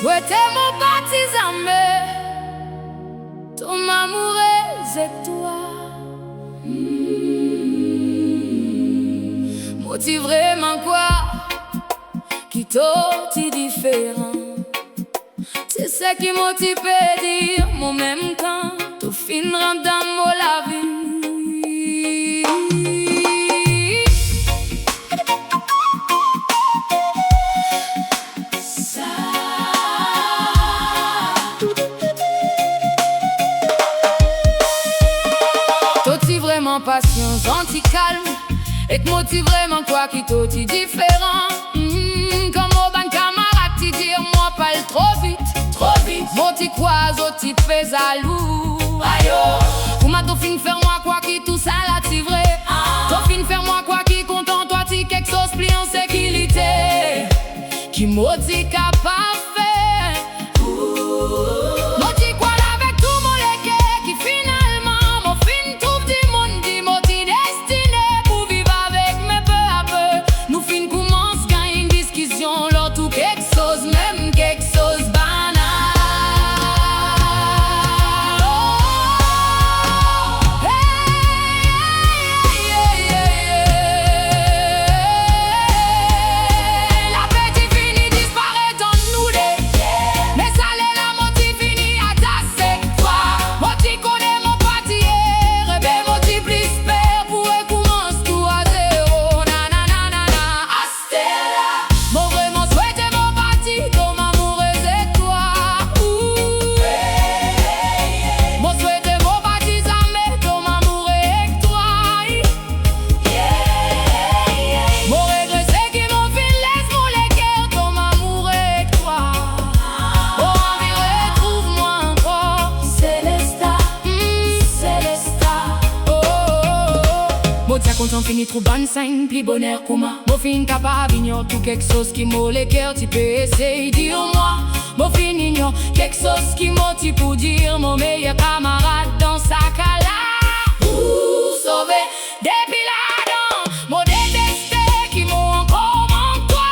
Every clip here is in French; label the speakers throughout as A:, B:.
A: souhaite mon baptême, ton amour et toi. Motive vraiment quoi qui t'est différent. C'est ça qui motive dire mon même temps. Tout finira dans mon la vie. T'es vraiment patience, anti-calme. Et que motive vraiment quoi qui t'est différent. Comme au ban camarade, tu dis moi pas trop vite. Trop vite. Mon petit quoi, tu te fais jaloux. Ayo. Pour ma tout fin faire moi quoi qui tout ça là c'est vrai. Tout fin faire moi quoi qui content toi tu quelque chose pli en sécurité. Qui motive capable faire. Motive quoi là avec tout mon légué qui finalement mon fin trouve du monde dit motive destiné pour vivre avec mais peu à peu. Nous fin commence quand une discussion là tout quelque chose même quelque chose. Content fini trop bonne scène, pli bonheur comment. Mon fin capable ignore tout quelque chose qui m'a le cœur, tu peux essayer dis-moi. Mon fin ignore quelque chose qui motive pour dire mon meilleur camarade dans sa cala. Pour sauver depuis là-dedans, mon détesté qui m'a encore manque toi.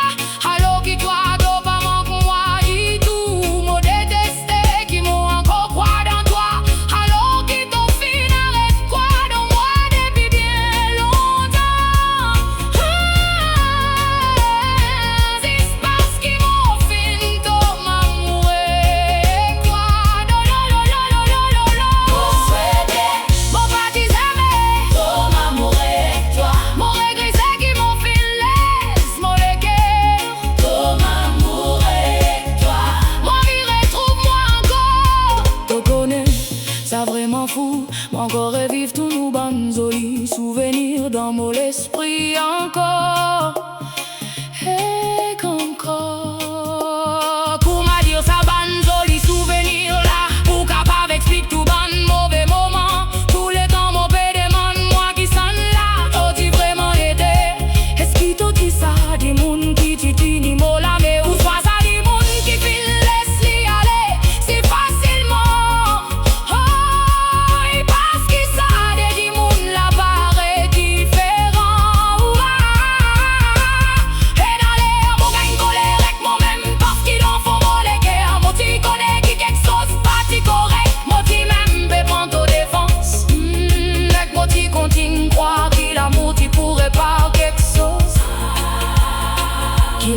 A: Alors qui toi doit pas manque moi et tout. Mon détesté qui m'a encore croit dans toi. Alors qui ton fin arrête quoi dans moi depuis bien. Vraiment fou, encore revivre tous nos bonnes jolis souvenirs dans mon esprit encore. Et encore pour m'a dire ça bonne jolie souvenir là. Pour capable expliquer tout bon mauvais moment. Tous les temps mon père demande moi qui s'en là. T'as dit vraiment aider. Est-ce qu'il t'a dit ça des moun qui t'y ni mot la mais ou soit ça des moun qui file laisse l'y aller si facilement.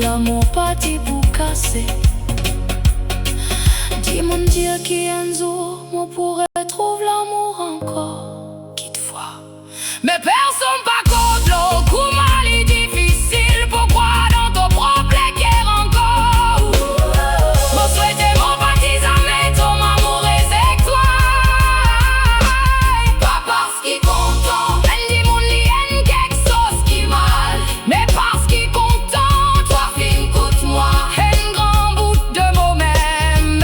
A: L'amour parti pour casser. Dis mon Dieu qui un jour on pourrait trouver l'amour encore. Quitte fois. Mais personne pas contre l'eau. Comment est difficile. Pourquoi dans ton propre guerre encore. Mon souhaite mon baptême mais ton amour est avec toi. Pas parce qu'il content. Elle dit mon lien quelque chose qui mal. Mais parce qu'il content. Un grand bout de moi-même.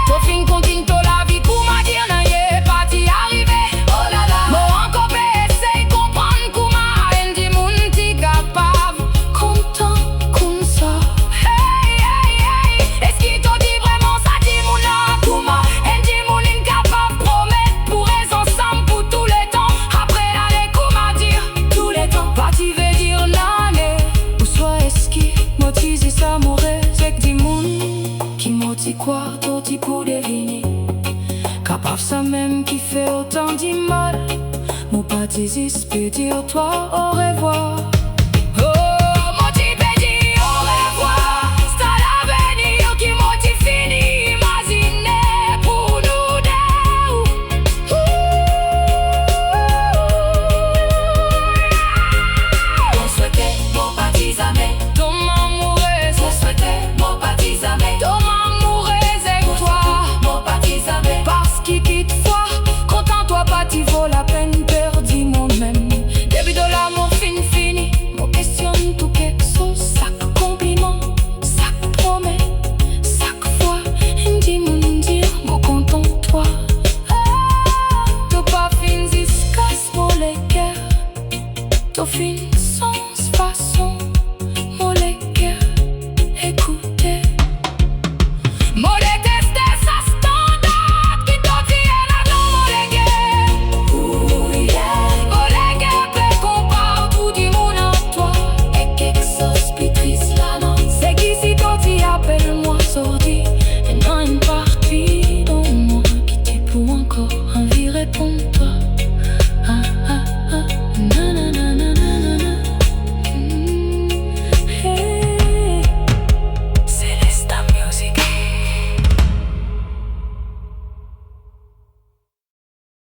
A: Ton fin continue la vie pour m'a dire n'a y est pas t'y arriver. Oh là là. Tizis peut dire toi au revoir. Oh, mon petit peut dire au revoir. C'est à l'avenir qui m'a fini. Imaginez pour nous deux. On souhaitait mon petit amis. Ton amoureuse. On souhaitait mon petit amis. Ton amoureuse avec toi. Mon petit amis. Parce qu'il quitte foi. Content-toi pas, tu vaut la peine. Perdu moi-même. Début de l'amour fini. Mon questionne tout quelque chose. Chaque compliment, chaque promesse, chaque fois. Dis-moi dire, mon content toi. T'as pas fini, casse pour les cœurs. T'as fini.